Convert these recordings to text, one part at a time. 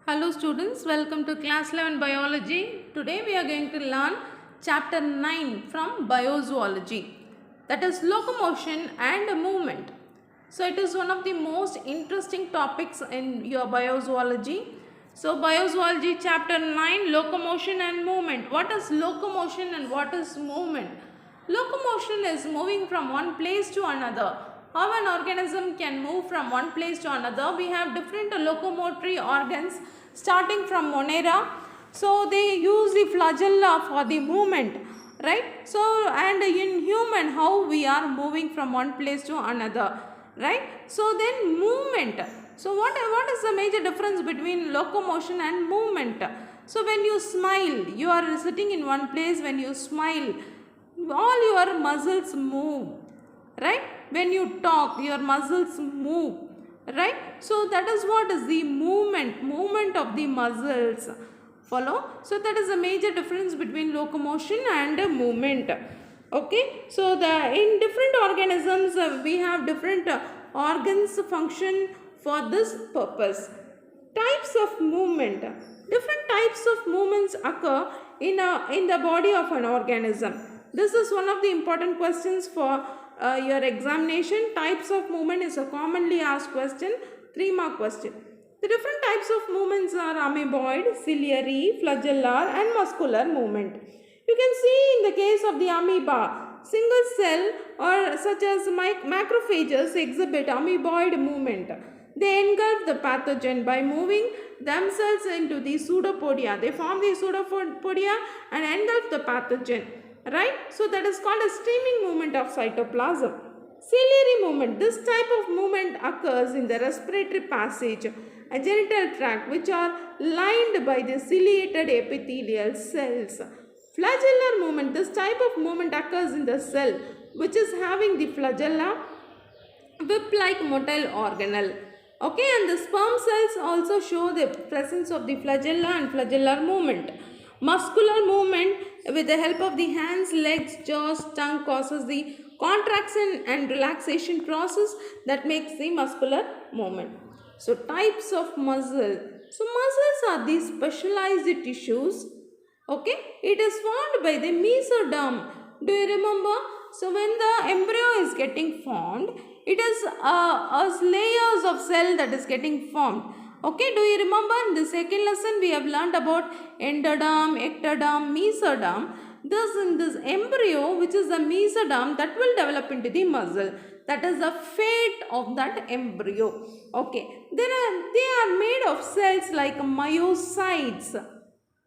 Hello students, welcome to class 11 biology. Today we are going to learn chapter 9 from biozoology, that is locomotion and movement. So it is one of the most interesting topics in your biozoology. So biozoology chapter 9, locomotion and movement. What is locomotion and what is movement? Locomotion is moving from one place to another. How an organism can move from one place to another? We have different locomotory organs starting from Monera. So they use the flagella for the movement, right? So and in human, how we are moving from one place to another, right? So then movement. So what is the major difference between locomotion and movement? So when you smile, you are sitting in one place. When you smile, all your muscles move, right? When you talk, your muscles move, right? So that is what is the movement of the muscles. Follow? So that is a major difference between locomotion and movement. Okay, so in different organisms we have different organs function for this purpose. Types of movement. Different types of movements occur in the body of an organism. This is one of the important questions for your examination. Types of movement is a commonly asked question, 3-mark question. The different types of movements are amoeboid, ciliary, flagellar and muscular movement. You can see in the case of the amoeba, single cell or such as macrophages exhibit amoeboid movement. They engulf the pathogen by moving themselves into the pseudopodia. They form the pseudopodia and engulf the pathogen, right? So that is called a streaming movement of cytoplasm. Ciliary movement. This type of movement occurs in the respiratory passage and genital tract, which are lined by the ciliated epithelial cells. Flagellar movement. This type of movement occurs in the cell which is having the flagella, whip-like motile organelle. Okay, and the sperm cells also show the presence of the flagella and flagellar movement. Muscular movement with the help of the hands, legs, jaws, tongue causes the contraction and relaxation process that makes the muscular movement. So types of muscle. So muscles are these specialized tissues. Okay, it is formed by the mesoderm. Do you remember? So when the embryo is getting formed, it is layers of cell that is getting formed. Okay, do you remember in the second lesson we have learned about endoderm, ectoderm, mesoderm. In this embryo, which is the mesoderm, that will develop into the muscle. That is the fate of that embryo. Okay, they are made of cells like myocytes.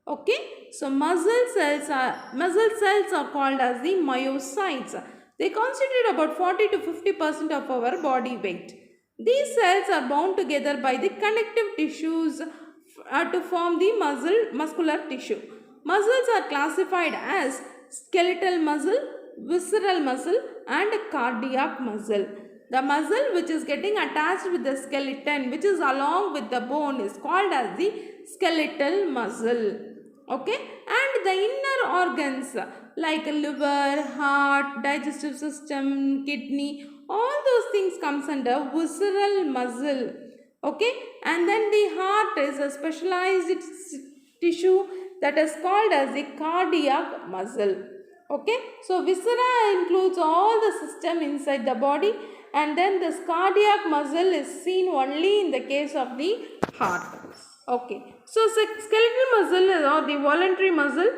Okay, so muscle cells are called as the myocytes. They constitute about 40 to 50% of our body weight. These cells are bound together by the connective tissues to form the muscular tissue. Muscles are classified as skeletal muscle, visceral muscle and cardiac muscle. The muscle which is getting attached with the skeleton, which is along with the bone, is called as the skeletal muscle. Okay, and the inner organs like liver, heart, digestive system, kidney, all those things comes under visceral muscle. Okay, and then the heart is a specialized tissue that is called as the cardiac muscle. Okay, so viscera includes all the system inside the body, and then this cardiac muscle is seen only in the case of the heart. Okay, so skeletal muscle or the voluntary muscle,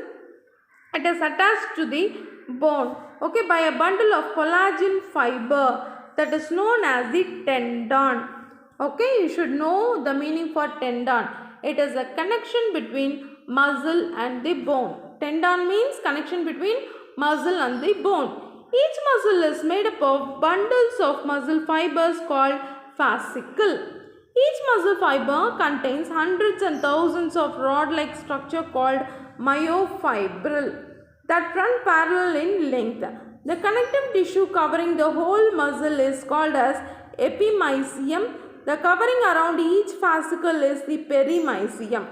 it is attached to the bone, okay, by a bundle of collagen fiber that is known as the tendon. Okay, you should know the meaning for tendon. It is a connection between muscle and the bone. Tendon means connection between muscle and the bone. Each muscle is made up of bundles of muscle fibers called fascicle. Each muscle fiber contains hundreds and thousands of rod-like structure called myofibril that run parallel in length. The connective tissue covering the whole muscle is called as epimysium. The covering around each fascicle is the perimysium.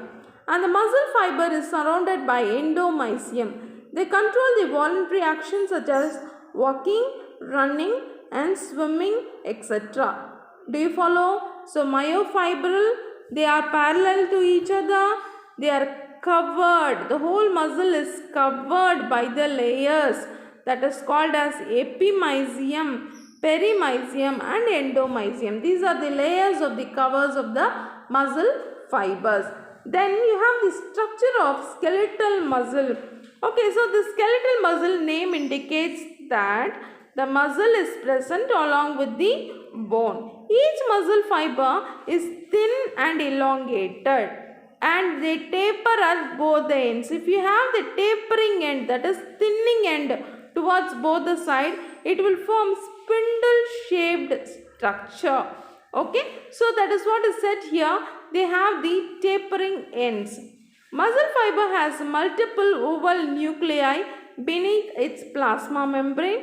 And the muscle fiber is surrounded by endomysium. They control the voluntary actions such as walking, running and swimming, etc. Do you follow? So myofibril, they are parallel to each other, they are covered, the whole muscle is covered by the layers that is called as epimysium, perimysium and endomysium. These are the layers of the covers of the muscle fibers. Then you have the structure of skeletal muscle. Okay, so the skeletal muscle name indicates that the muscle is present along with the bone. Each muscle fiber is thin and elongated and they taper at both the ends. If you have the tapering end, that is thinning end towards both the side, it will form spindle shaped structure. Okay, so that is what is said here. They have the tapering ends. Muscle fiber has multiple oval nuclei beneath its plasma membrane.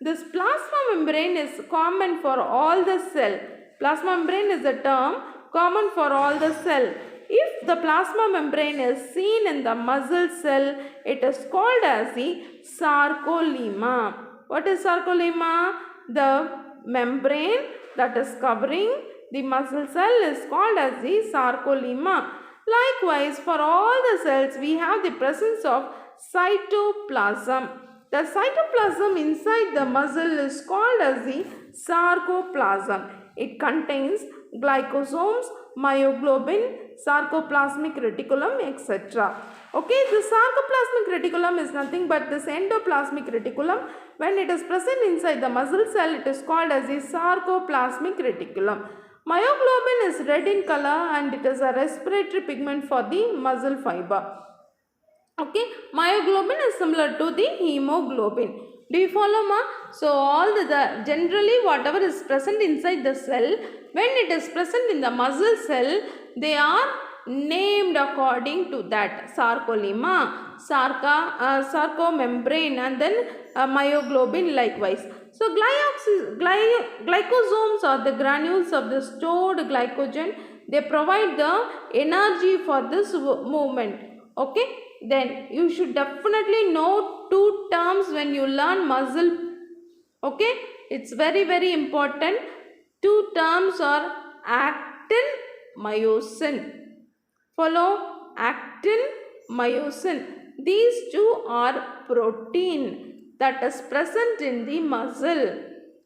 This plasma membrane is common for all the cell. Plasma membrane is a term common for all the cell. If the plasma membrane is seen in the muscle cell, it is called as the sarcolemma. What is sarcolemma? The membrane that is covering the muscle cell is called as the sarcolemma. Likewise, for all the cells, we have the presence of cytoplasm. The cytoplasm inside the muscle is called as the sarcoplasm. It contains glycosomes, myoglobin, sarcoplasmic reticulum, etc. Okay, the sarcoplasmic reticulum is nothing but this endoplasmic reticulum. When it is present inside the muscle cell, it is called as the sarcoplasmic reticulum. Myoglobin is red in color and it is a respiratory pigment for the muscle fiber. Okay, myoglobin is similar to the hemoglobin. Do you follow, ma? So all the generally whatever is present inside the cell, when it is present in the muscle cell, they are named according to that. Sarcolemma, sarcomembrane, and then myoglobin likewise. So glycosomes are the granules of the stored glycogen. They provide the energy for this movement. Okay, then you should definitely know two terms when you learn muscle. Okay, it's very important. Two terms are actin, myosin. Follow, actin, myosin. These two are protein that is present in the muscle.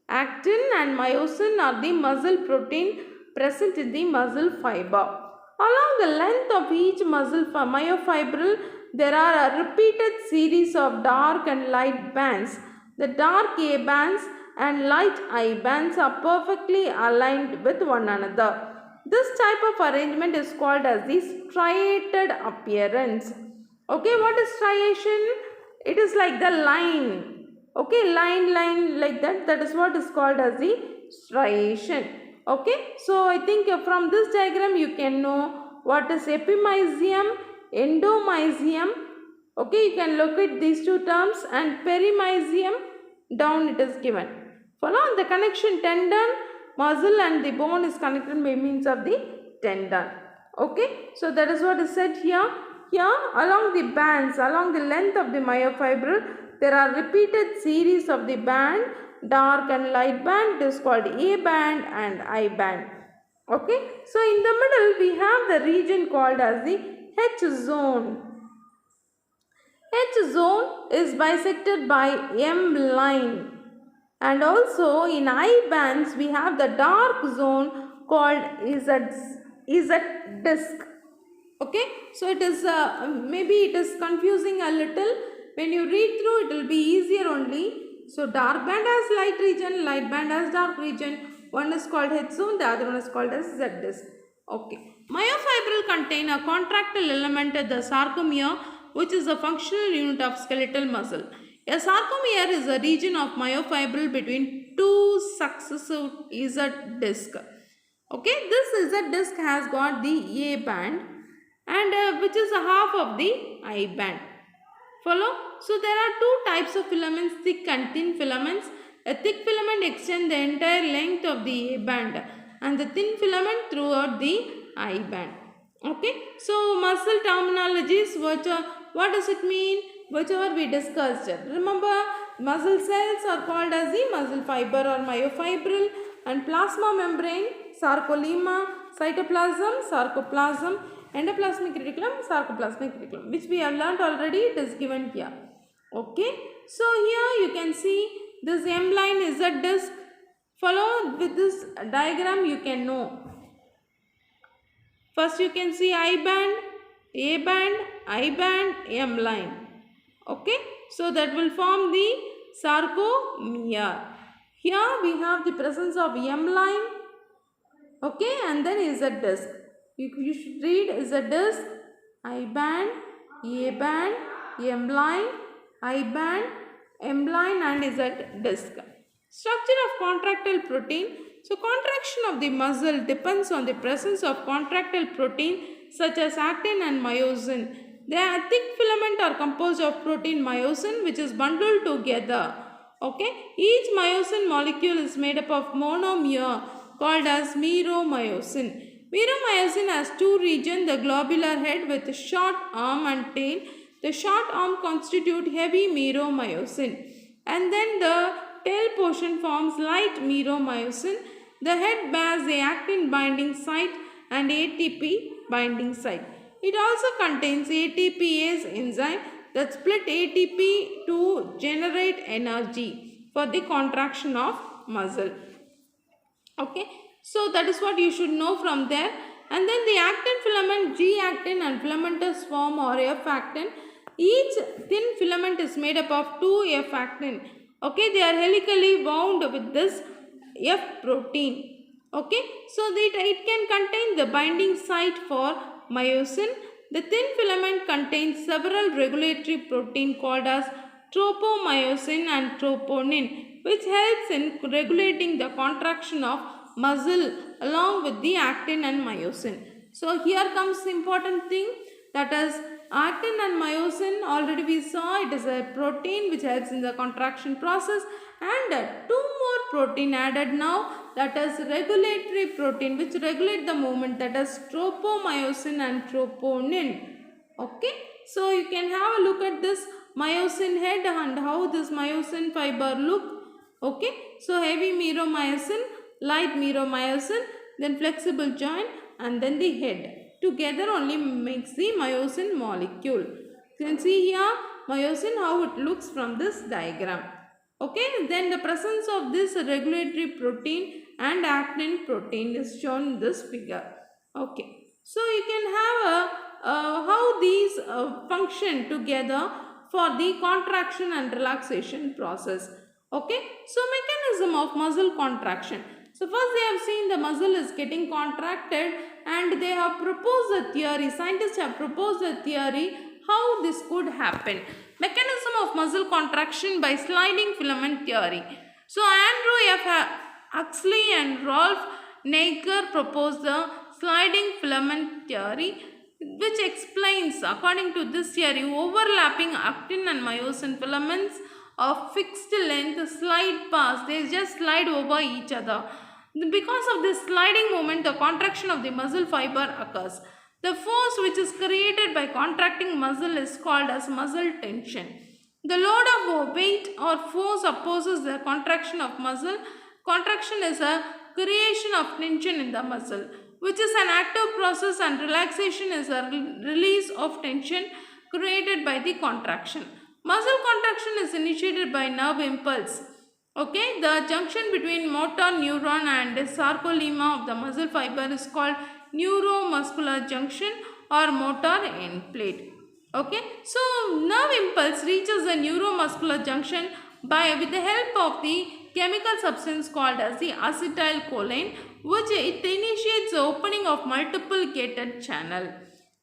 Actin and myosin are the muscle protein present in the muscle fiber. Along the length of each muscle myofibril, there are a repeated series of dark and light bands. The dark A bands and light I bands are perfectly aligned with one another. This type of arrangement is called as the striated appearance. Okay, what is striation? It is like the line. Okay, line like that. That is what is called as the striation. Okay, so I think from this diagram you can know what is epimysium, endomysium. Okay, you can look at these two terms, and perimysium down it is given. Follow the connection tendon, muscle and the bone is connected by means of the tendon. Okay, so that is what is said here. Here along the bands, along the length of the myofibril, there are repeated series of the band, dark and light band. It is called A band and I band. Okay, so in the middle we have the region called as the H zone. H zone is bisected by M line, and also in I bands we have the dark zone called Z disc. Okay, so it is maybe it is confusing a little. When you read through, it will be easier only. So dark band has light region, light band has dark region. One is called H zone, the other one is called as Z disc. Okay, myofibril contain a contractile element at the sarcomere, which is a functional unit of skeletal muscle. A sarcomere is a region of myofibril between two successive Z disc. Okay, this Z disc has got the A band and which is a half of the I band. Follow? So there are two types of filaments, thick and thin filaments. A thick filament extends the entire length of the A band and the thin filament throughout the I band. Okay, so muscle terminologies, what does it mean? Whichever we discussed. Remember, muscle cells are called as the muscle fiber or myofibril, and plasma membrane, sarcolemma, cytoplasm, sarcoplasm, endoplasmic reticulum, sarcoplasmic reticulum, which we have learnt already. It is given here. Okay, so here you can see this M line is a disc. Follow with this diagram, you can know. First you can see I band, A band, I band, M line. Okay, so that will form the sarcomere. Here we have the presence of M line. Okay, and then is a disc. You should read is a disc, I band, A band, M line, I band, M line, and is a disc. Structure of contractile protein. So contraction of the muscle depends on the presence of contractile protein such as actin and myosin. The thick filament are composed of protein myosin which is bundled together. Okay, each myosin molecule is made up of monomer called as meromyosin. Meromyosin has two regions, the globular head with short arm and tail. The short arm constitute heavy meromyosin, and then the tail portion forms light meromyosin. The head bears the actin binding site and ATP binding site. It also contains ATPase enzyme that split ATP to generate energy for the contraction of muscle. Okay, so that is what you should know from there. And then the actin filament, G actin and filamentous form or F actin. Each thin filament is made up of 2 F actin. Okay, they are helically wound with this F protein. Okay, so that it can contain the binding site for myosin. The thin filament contains several regulatory protein called as tropomyosin and troponin, which helps in regulating the contraction of muscle along with the actin and myosin. So here comes the important thing, that is actin and myosin. Already we saw it is a protein which helps in the contraction process, and 2 more protein added now, that is regulatory protein which regulate the movement, that is tropomyosin and troponin. Okay, so you can have a look at this myosin head and how this myosin fiber look. Okay, so heavy meromyosin, light meromyosin, then flexible joint, and then the head. Together only makes the myosin molecule. You can see here myosin how it looks from this diagram. Okay, then the presence of this regulatory protein and actin protein is shown in this figure. Okay, so you can have how these function together for the contraction and relaxation process. Okay, so mechanism of muscle contraction. So first they have seen the muscle is getting contracted, and they have proposed a theory. Scientists have proposed a theory how this could happen. Mechanism of muscle contraction by sliding filament theory. So Andrew F. Huxley and Rolf Naeker proposed the sliding filament theory, which explains, according to this theory, overlapping actin and myosin filaments of fixed length slide past. They just slide over each other. Because of this sliding movement, the contraction of the muscle fiber occurs. The force which is created by contracting muscle is called as muscle tension. The load of weight or force opposes the contraction of muscle. Contraction is a creation of tension in the muscle, which is an active process, and relaxation is a release of tension created by the contraction. Muscle contraction is initiated by nerve impulse. Okay, the junction between motor neuron and sarcolemma of the muscle fiber is called neuromuscular junction or motor end plate. Okay, so nerve impulse reaches the neuromuscular junction with the help of the chemical substance called as the acetylcholine, which it initiates the opening of multiple gated channel.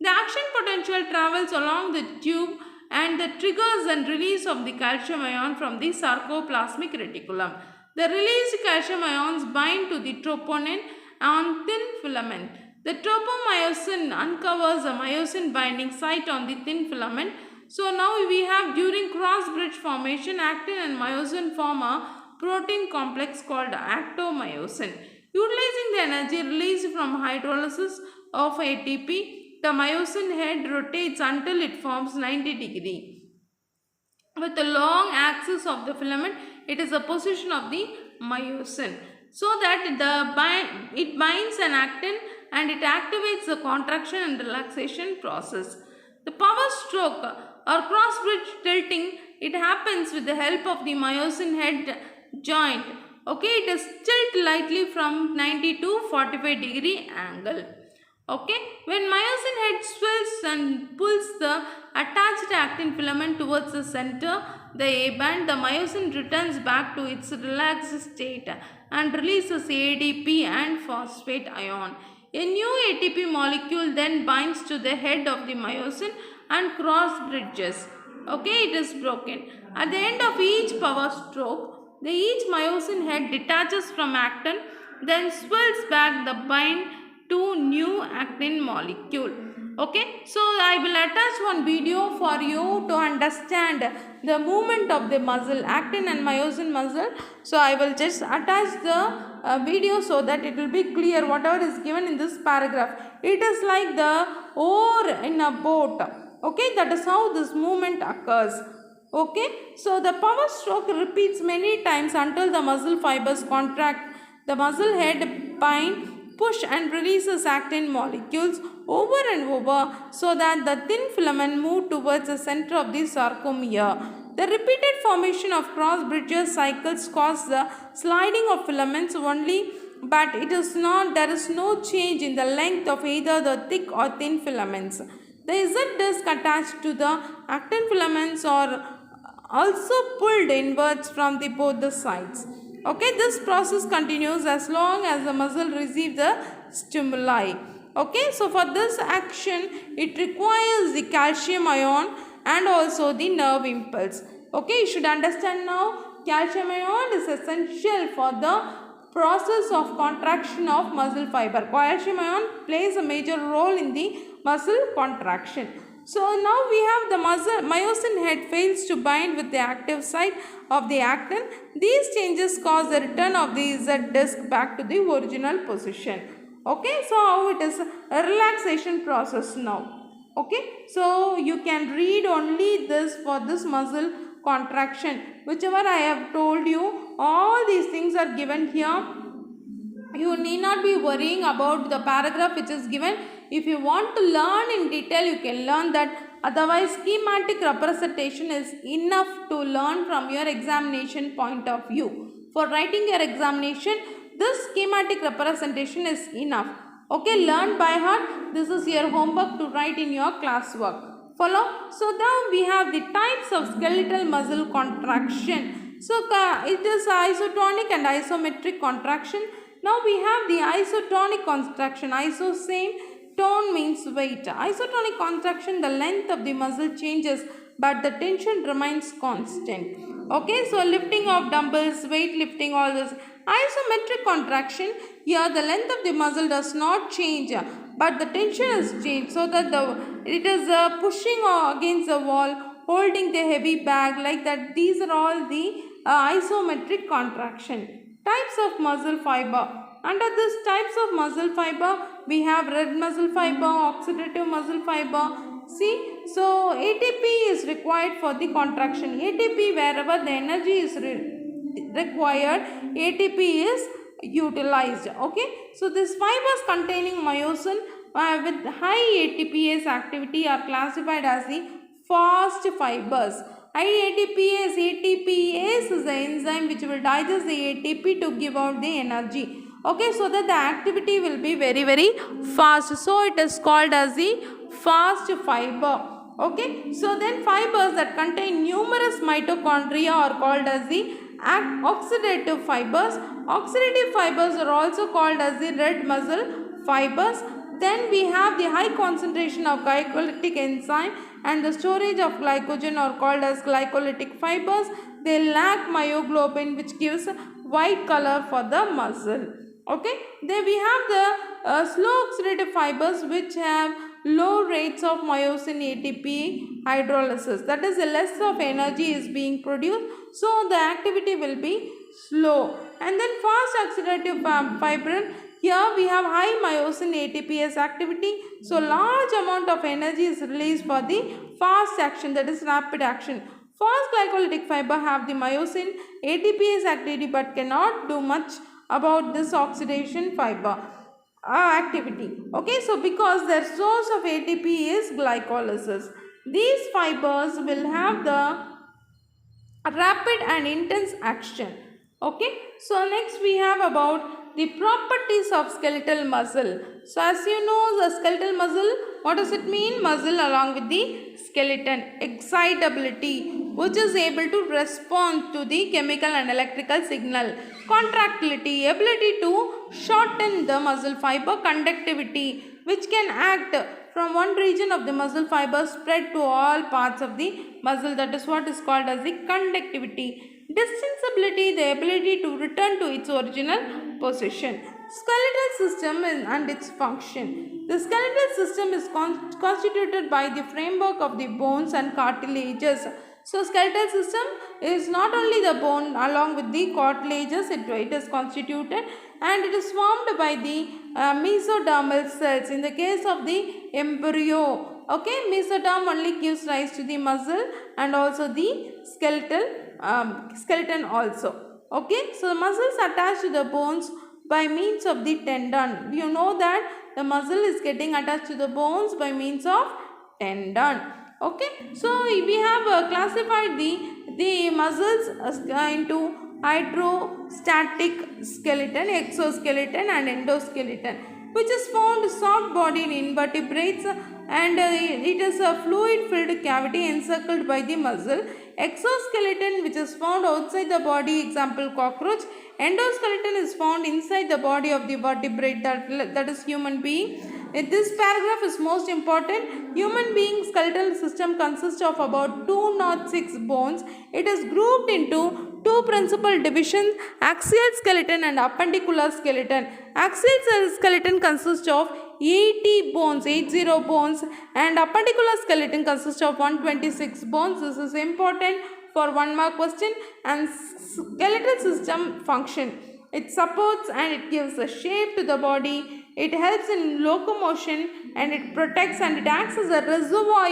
The action potential travels along the tube and the triggers and release of the calcium ion from the sarcoplasmic reticulum. The released calcium ions bind to the troponin on thin filament. The tropomyosin uncovers a myosin binding site on the thin filament. So now we have, during cross bridge formation, actin and myosin form a protein complex called actomyosin. Utilizing the energy released from hydrolysis of ATP, the myosin head rotates until it forms 90 degree. With the long axis of the filament, it is the position of the myosin. So that it binds an actin and it activates the contraction and relaxation process. The power stroke or cross bridge tilting, it happens with the help of the myosin head joint. Okay, it is tilt lightly from 90 to 45-degree angle. Okay, when myosin head swells and pulls the attached actin filament towards the center, the A band, the myosin returns back to its relaxed state and releases ADP and phosphate ion. A new ATP molecule then binds to the head of the myosin and cross bridges. Okay, it is broken. At the end of each power stroke, each myosin head detaches from actin, then swells back the bind to new actin molecule. Okay, so I will attach one video for you to understand the movement of the muscle, actin and myosin muscle. So I will just attach the video so that it will be clear whatever is given in this paragraph. It is like the oar in a boat. Okay, that is how this movement occurs. Okay, so the power stroke repeats many times until the muscle fibers contract, the muscle head bind, push and releases actin molecules over and over so that the thin filament move towards the center of the sarcomere. The repeated formation of cross bridges cycles cause the sliding of filaments only, but there is no change in the length of either the thick or thin filaments. The Z disc attached to the actin filaments are also pulled inwards from both the sides. Okay, this process continues as long as the muscle receives the stimuli. Okay, so for this action, it requires the calcium ion and also the nerve impulse. Okay, you should understand now, calcium ion is essential for the process of contraction of muscle fiber. Calcium ion plays a major role in the muscle contraction. So now we have the myosin head fails to bind with the active site of the actin. These changes cause the return of the Z disc back to the original position. Okay, so how it is a relaxation process now. Okay, so you can read only this for this muscle contraction. Whichever I have told you, all these things are given here. You need not be worrying about the paragraph which is given. If you want to learn in detail, you can learn that. Otherwise, schematic representation is enough to learn from your examination point of view. For writing your examination, this schematic representation is enough. Okay, learn by heart. This is your homework to write in your classwork. Follow? So now we have the types of skeletal muscle contraction. So it is isotonic and isometric contraction. Now we have the isotonic contraction. Iso same, tone means weight. Isotonic contraction, the length of the muscle changes but the tension remains constant. Okay, so lifting of dumbbells, weight lifting, all this. Isometric contraction, here the length of the muscle does not change but the tension is changed, so that it is pushing against the wall, holding the heavy bag like that. These are all the isometric contraction. Types of muscle fiber. Under these types of muscle fiber, we have red muscle fiber, oxidative muscle fiber. See, so ATP is required for the contraction. ATP, wherever the energy is required, ATP is utilized. Okay, so these fibers containing myosin with high ATPase activity are classified as the fast fibers. ATPase is the enzyme which will digest the ATP to give out the energy. Okay, so that the activity will be very, very fast. So it is called as the fast fiber. Okay, so then fibers that contain numerous mitochondria are called as the oxidative fibers. Oxidative fibers are also called as the red muscle fibers. Then we have the high concentration of glycolytic enzyme and the storage of glycogen are called as glycolytic fibers. They lack myoglobin, which gives white color for the muscle. Okay, then we have the slow oxidative fibers which have low rates of myosin ATP hydrolysis. That is, less of energy is being produced, so the activity will be slow. And then fast oxidative fibrin, here we have high myosin ATPase activity, so large amount of energy is released for the fast action, that is rapid action. Fast glycolytic fiber have the myosin ATPase activity but cannot do much about this oxidation fiber. activity. Okay, so because their source of ATP is glycolysis, these fibers will have the rapid and intense action. Okay, so next we have about the properties of skeletal muscle. So as you know, the skeletal muscle, what does it mean? Muscle along with the skeleton. Excitability, which is able to respond to the chemical and electrical signal. Contractility, ability to shorten the muscle fiber. Conductivity, which can act from one region of the muscle fiber spread to all parts of the muscle. That is what is called as the conductivity. Distensibility, the ability to return to its original position. Skeletal system and its function. The skeletal system is constituted by the framework of the bones and cartilages. So skeletal system is not only the bone along with the cartilages, it is constituted, and it is formed by the mesodermal cells. In the case of the embryo, okay, mesoderm only gives rise to the muscle and also the skeleton also. Okay, so the muscles attached to the bones by means of the tendon. You know that the muscle is getting attached to the bones by means of tendon. Okay, so we have classified the muscles into hydrostatic skeleton, exoskeleton and endoskeleton, which is found soft body in invertebrates, and it is a fluid filled cavity encircled by the muscle. Exoskeleton, which is found outside the body, example cockroach. Endoskeleton is found inside the body of the vertebrate, that is human being. This paragraph is most important. Human being skeletal system consists of about 206 bones. It is grouped into two principal divisions, axial skeleton and appendicular skeleton. Axial skeleton consists of 80 bones, 80 bones, and appendicular skeleton consists of 126 bones. This is important for 1 mark question. And skeletal system function. It supports and it gives a shape to the body. It helps in locomotion and it protects and it acts as a reservoir.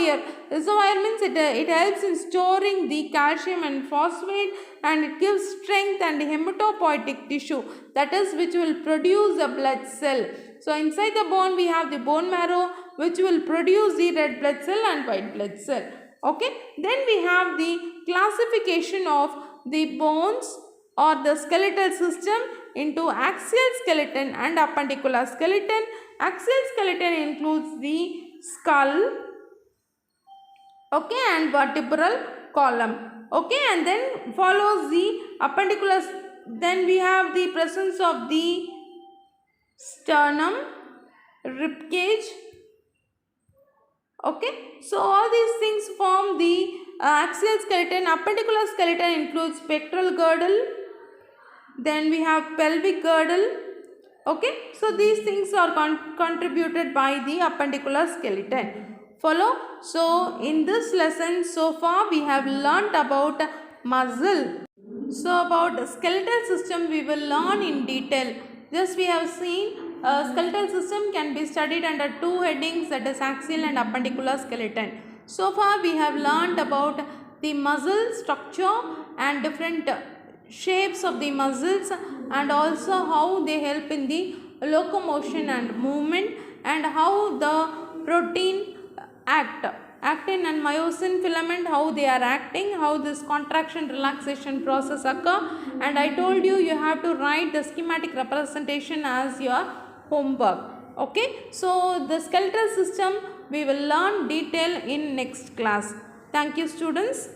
Reservoir means it helps in storing the calcium and phosphate, and it gives strength and hematopoietic tissue, that is which will produce a blood cell. So inside the bone we have the bone marrow, which will produce the red blood cell and white blood cell. Okay, then we have the classification of the bones or the skeletal system into axial skeleton and appendicular skeleton. Axial skeleton includes the skull, okay, and vertebral column, okay, and then follows the appendicular. Then we have the presence of the sternum, rib cage. Okay, so all these things form the axial skeleton. Appendicular skeleton includes pectoral girdle. Then we have pelvic girdle. Okay, so these things are contributed by the appendicular skeleton. Follow? So in this lesson so far we have learnt about muscle. So about skeletal system we will learn in detail. Just we have seen skeletal system can be studied under two headings, that is axial and appendicular skeleton. So far we have learnt about the muscle structure and different shapes of the muscles, and also how they help in the locomotion and movement, and how the protein actin and myosin filament, how they are acting, how this contraction relaxation process occur. And I told you have to write the schematic representation as your homework. Okay, so the skeletal system we will learn detail in next class. Thank you students.